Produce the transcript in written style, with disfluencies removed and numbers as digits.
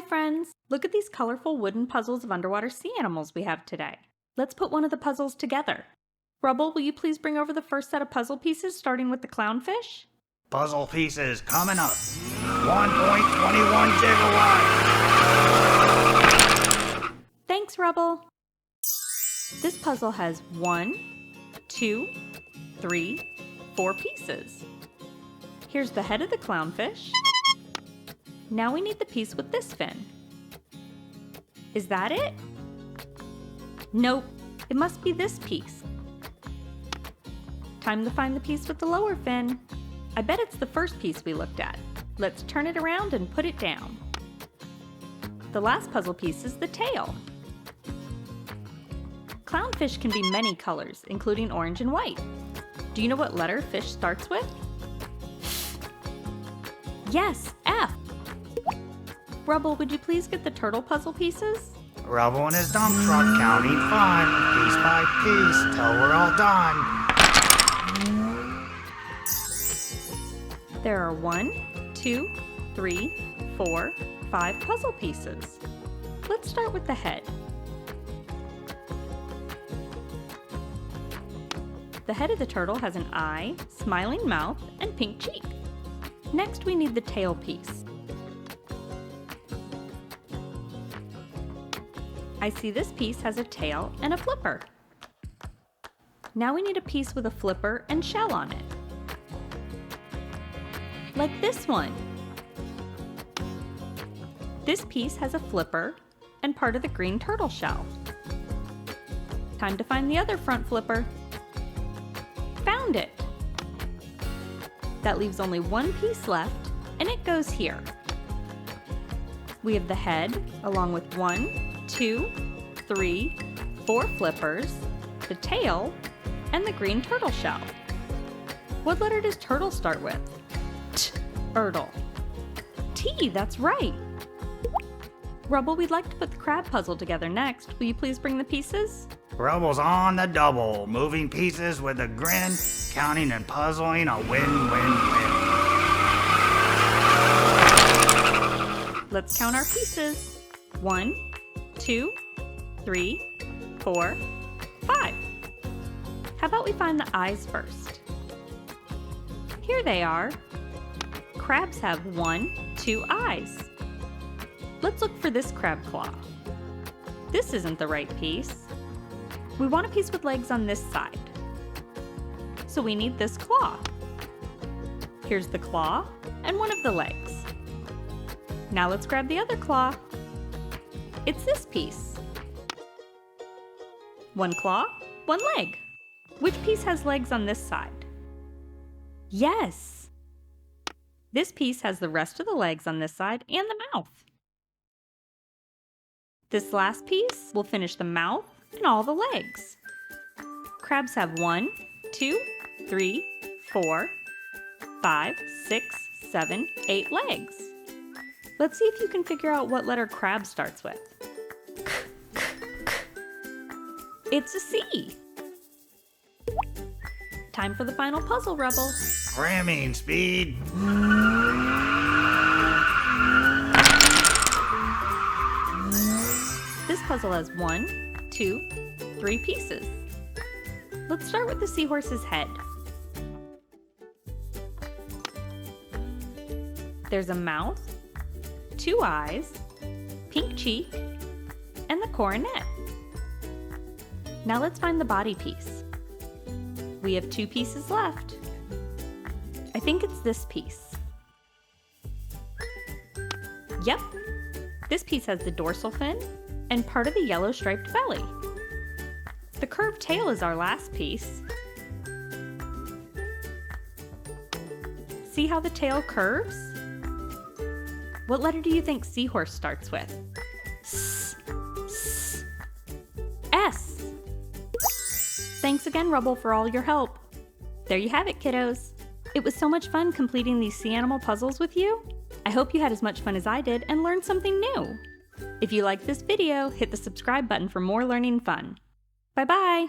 friends! Look at these colorful wooden puzzles of underwater sea animals we have today. Let's put one of the puzzles together. Rubble, will you please bring over the first set of puzzle pieces, starting with the clownfish? Puzzle pieces coming up. 1.21 gigawatts. Thanks, Rubble. This puzzle has 1, 2, 3, 4 pieces. Here's the head of the clownfish. Now we need the piece with this fin. Is that it? Nope, it must be this piece. Time to find the piece with the lower fin. I bet it's the first piece we looked at. Let's turn it around and put it down. The last puzzle piece is the tail. Clownfish can be many colors, including orange and white. Do you know what letter fish starts with? Yes, F. Rubble, would you please get the turtle puzzle pieces? Rubble in his dump truck counting 5, piece by piece, till we're all done. There are 1, 2, 3, 4, 5 puzzle pieces. Let's start with the head. The head of the turtle has an eye, smiling mouth, and pink cheek. Next, we need the tail piece. I see this piece has a tail and a flipper. Now we need a piece with a flipper and shell on it. Like this one. This piece has a flipper and part of the green turtle shell. Time to find the other front flipper. Found it! That leaves only one piece left, and it goes here. We have the head, along with 1, 2, 3, 4 flippers, the tail, and the green turtle shell. What letter does turtle start with? Turtle. T, that's right! Rubble, we'd like to put the crab puzzle together next. Will you please bring the pieces? Rubble's on the double, moving pieces with a grin, counting and puzzling a win-win-win. Let's count our pieces. 1, 2, 3, 4, 5. How about we find the eyes first? Here they are. Crabs have 1, 2 eyes. Let's look for this crab claw. This isn't the right piece. We want a piece with legs on this side. So we need this claw. Here's the claw and one of the legs. Now let's grab the other claw. It's this piece. 1 claw, 1 leg. Which piece has legs on this side? Yes! This piece has the rest of the legs on this side and the mouth. This last piece will finish the mouth and all the legs. Crabs have 1, 2, 3, 4, 5, 6, 7, 8 legs. Let's see if you can figure out what letter crab starts with. It's a C. Time for the final puzzle, Rubble. Ramming speed. This puzzle has 1, 2, 3 pieces. Let's start with the seahorse's head. There's a mouth, 2 eyes, pink cheek, and the coronet. Now let's find the body piece. We have 2 pieces left. I think it's this piece. Yep, this piece has the dorsal fin and part of the yellow striped belly. The curved tail is our last piece. See how the tail curves? What letter do you think seahorse starts with? S. S. S. Thanks again, Rubble, for all your help. There you have it, kiddos. It was so much fun completing these sea animal puzzles with you. I hope you had as much fun as I did and learned something new. If you liked this video, hit the subscribe button for more learning fun. Bye-bye!